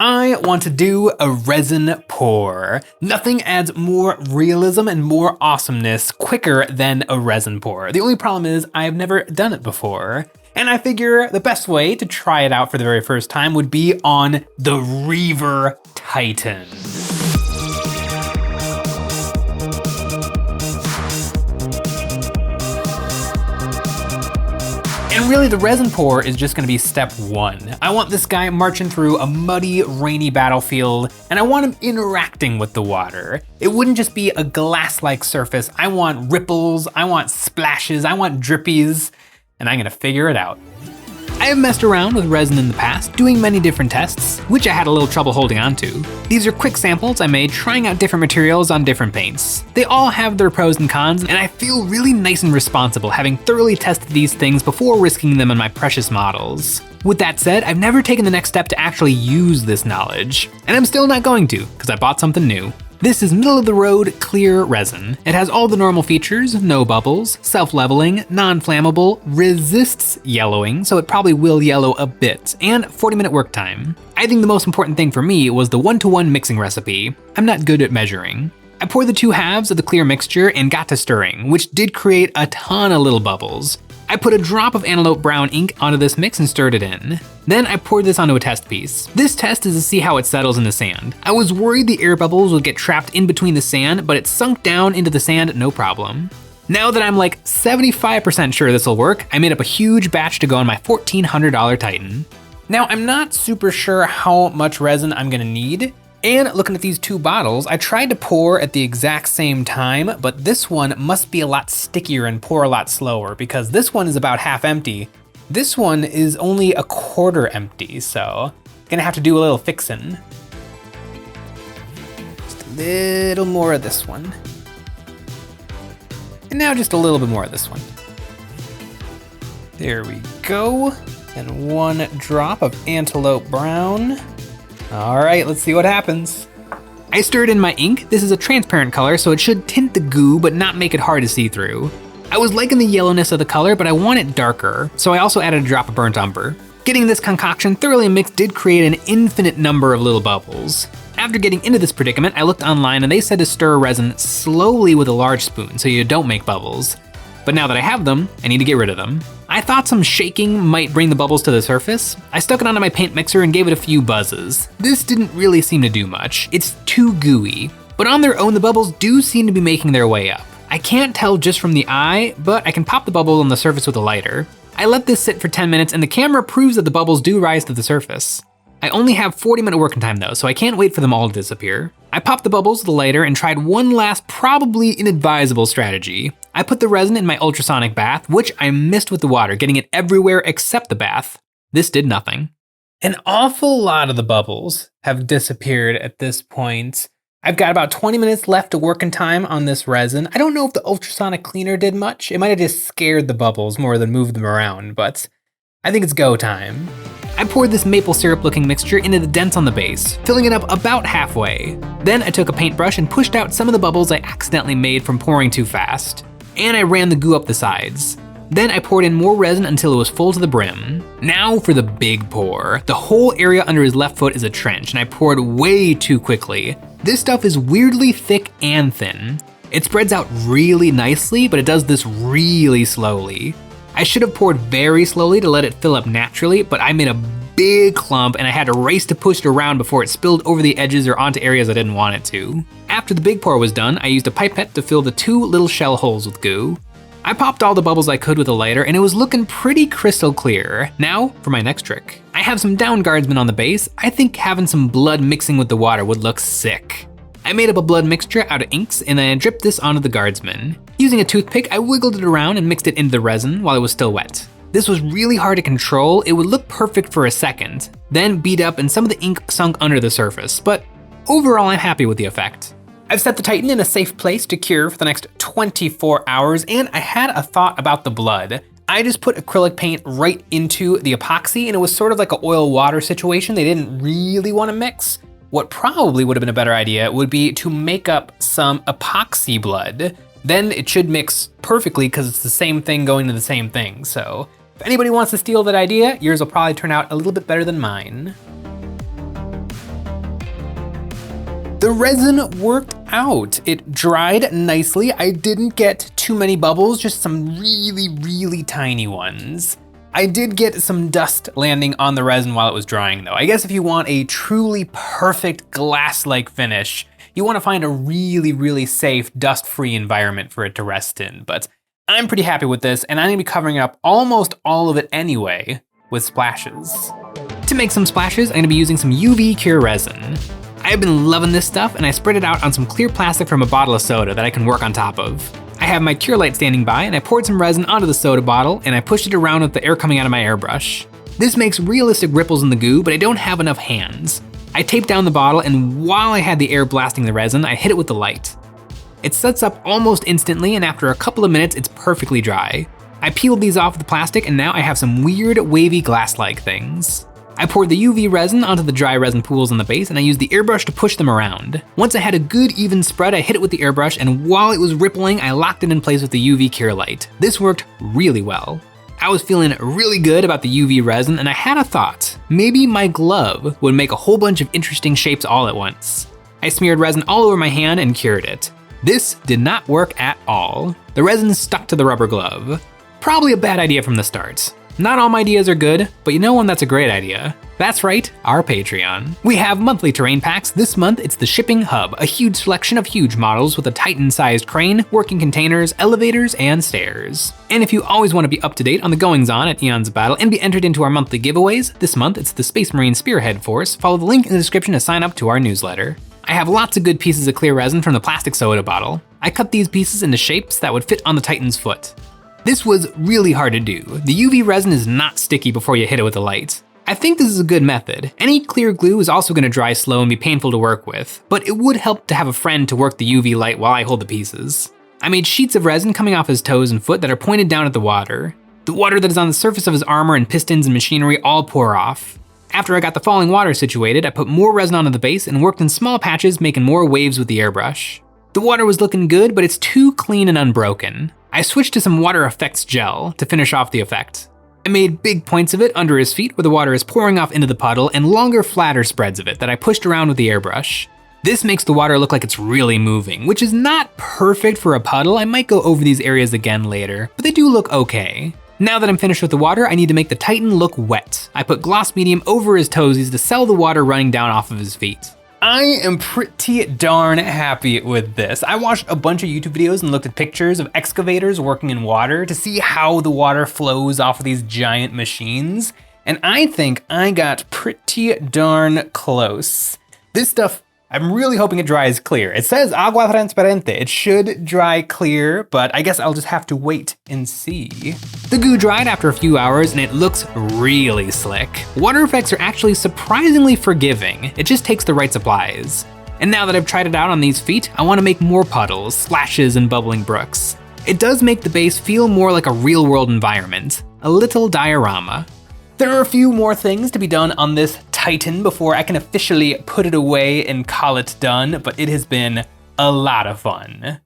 I want to do a resin pour. Nothing adds more realism and more awesomeness quicker than a resin pour. The only problem is I've never done it before. And I figure the best way to try it out for the very first time would be on the Reaver Titan. And really the resin pour is just gonna be step one. I want this guy marching through a muddy, rainy battlefield, and I want him interacting with the water. It wouldn't just be a glass-like surface. I want ripples, I want splashes, I want drippies, and I'm gonna figure it out. I have messed around with resin in the past, doing many different tests, which I had a little trouble holding on to. These are quick samples I made trying out different materials on different paints. They all have their pros and cons, and I feel really nice and responsible having thoroughly tested these things before risking them on my precious models. With that said, I've never taken the next step to actually use this knowledge, and I'm still not going to, because I bought something new. This is middle-of-the-road clear resin. It has all the normal features, no bubbles, self-leveling, non-flammable, resists yellowing, so it probably will yellow a bit, and 40-minute work time. I think the most important thing for me was the 1-to-1 mixing recipe. I'm not good at measuring. I poured the two halves of the clear mixture and got to stirring, which did create a ton of little bubbles. I put a drop of antelope brown ink onto this mix and stirred it in. Then I poured this onto a test piece. This test is to see how it settles in the sand. I was worried the air bubbles would get trapped in between the sand, but it sunk down into the sand no problem. Now that I'm like 75% sure this will work, I made up a huge batch to go on my $1,400 Titan. Now I'm not super sure how much resin I'm gonna need. And looking at these two bottles, I tried to pour at the exact same time, but this one must be a lot stickier and pour a lot slower because this one is about half empty. This one is only a quarter empty, so gonna have to do a little fixing. Just a little more of this one. And now just a little bit more of this one. There we go. And one drop of antelope brown. All right, let's see what happens. I stirred in my ink. This is a transparent color, so it should tint the goo, but not make it hard to see through. I was liking the yellowness of the color, but I want it darker, so I also added a drop of burnt umber. Getting this concoction thoroughly mixed did create an infinite number of little bubbles. After getting into this predicament, I looked online and they said to stir resin slowly with a large spoon so you don't make bubbles. But now that I have them, I need to get rid of them. I thought some shaking might bring the bubbles to the surface. I stuck it onto my paint mixer and gave it a few buzzes. This didn't really seem to do much. It's too gooey. But on their own, the bubbles do seem to be making their way up. I can't tell just from the eye, but I can pop the bubbles on the surface with a lighter. I let this sit for 10 minutes and the camera proves that the bubbles do rise to the surface. I only have 40-minute working time though, so I can't wait for them all to disappear. I popped the bubbles with a lighter and tried one last probably inadvisable strategy. I put the resin in my ultrasonic bath, which I missed with the water, getting it everywhere except the bath. This did nothing. An awful lot of the bubbles have disappeared at this point. I've got about 20 minutes left of working time on this resin. I don't know if the ultrasonic cleaner did much. It might have just scared the bubbles more than moved them around, but I think it's go time. I poured this maple syrup looking mixture into the dents on the base, filling it up about halfway. Then I took a paintbrush and pushed out some of the bubbles I accidentally made from pouring too fast. And I ran the goo up the sides. Then I poured in more resin until it was full to the brim. Now for the big pour. The whole area under his left foot is a trench and I poured way too quickly. This stuff is weirdly thick and thin. It spreads out really nicely, but it does this really slowly. I should have poured very slowly to let it fill up naturally, but I made a big clump and I had to race to push it around before it spilled over the edges or onto areas I didn't want it to. After the big pour was done, I used a pipette to fill the two little shell holes with goo. I popped all the bubbles I could with a lighter and it was looking pretty crystal clear. Now for my next trick. I have some down guardsmen on the base. I think having some blood mixing with the water would look sick. I made up a blood mixture out of inks and then I dripped this onto the guardsman. Using a toothpick, I wiggled it around and mixed it into the resin while it was still wet. This was really hard to control. It would look perfect for a second, then beat up and some of the ink sunk under the surface, but overall I'm happy with the effect. I've set the Titan in a safe place to cure for the next 24 hours and I had a thought about the blood. I just put acrylic paint right into the epoxy and it was sort of like an oil water situation they didn't really want to mix. What probably would have been a better idea would be to make up some epoxy blood. Then it should mix perfectly because it's the same thing going to the same thing. So if anybody wants to steal that idea, yours will probably turn out a little bit better than mine. The resin worked out. It dried nicely. I didn't get too many bubbles, just some really tiny ones. I did get some dust landing on the resin while it was drying though. I guess if you want a truly perfect glass-like finish, you want to find a really safe, dust-free environment for it to rest in. But I'm pretty happy with this, and I'm gonna be covering up almost all of it anyway with splashes. To make some splashes, I'm gonna be using some UV cure resin. I've been loving this stuff, and I spread it out on some clear plastic from a bottle of soda that I can work on top of. I have my cure light standing by, and I poured some resin onto the soda bottle, and I pushed it around with the air coming out of my airbrush. This makes realistic ripples in the goo, but I don't have enough hands. I taped down the bottle, and while I had the air blasting the resin, I hit it with the light. It sets up almost instantly, and after a couple of minutes, it's perfectly dry. I peeled these off the plastic, and now I have some weird, wavy glass-like things. I poured the UV resin onto the dry resin pools on the base, and I used the airbrush to push them around. Once I had a good even spread, I hit it with the airbrush, and while it was rippling, I locked it in place with the UV cure light. This worked really well. I was feeling really good about the UV resin, and I had a thought. Maybe my glove would make a whole bunch of interesting shapes all at once. I smeared resin all over my hand and cured it. This did not work at all. The resin stuck to the rubber glove. Probably a bad idea from the start. Not all my ideas are good, but you know one that's a great idea. That's right, our Patreon. We have monthly terrain packs. This month it's the Shipping Hub, a huge selection of huge models with a Titan-sized crane, working containers, elevators, and stairs. And if you always want to be up to date on the goings-on at EonsOfBattle and be entered into our monthly giveaways, this month it's the Space Marine Spearhead Force. Follow the link in the description to sign up to our newsletter. I have lots of good pieces of clear resin from the plastic soda bottle. I cut these pieces into shapes that would fit on the Titan's foot. This was really hard to do. The UV resin is not sticky before you hit it with the light. I think this is a good method. Any clear glue is also going to dry slow and be painful to work with, but it would help to have a friend to work the UV light while I hold the pieces. I made sheets of resin coming off his toes and foot that are pointed down at the water. The water that is on the surface of his armor and pistons and machinery all pour off. After I got the falling water situated, I put more resin onto the base and worked in small patches, making more waves with the airbrush. The water was looking good, but it's too clean and unbroken. I switched to some water effects gel to finish off the effect. I made big points of it under his feet where the water is pouring off into the puddle and longer, flatter spreads of it that I pushed around with the airbrush. This makes the water look like it's really moving, which is not perfect for a puddle. I might go over these areas again later, but they do look okay. Now that I'm finished with the water, I need to make the Titan look wet. I put gloss medium over his toesies to sell the water running down off of his feet. I am pretty darn happy with this. I watched a bunch of YouTube videos and looked at pictures of excavators working in water to see how the water flows off of these giant machines, and I think I got pretty darn close. This stuff, I'm really hoping it dries clear. It says agua transparente. It should dry clear, but I guess I'll just have to wait and see. The goo dried after a few hours and it looks really slick. Water effects are actually surprisingly forgiving. It just takes the right supplies. And now that I've tried it out on these feet, I want to make more puddles, splashes, and bubbling brooks. It does make the base feel more like a real world environment, a little diorama. There are a few more things to be done on this Titan before I can officially put it away and call it done, but it has been a lot of fun.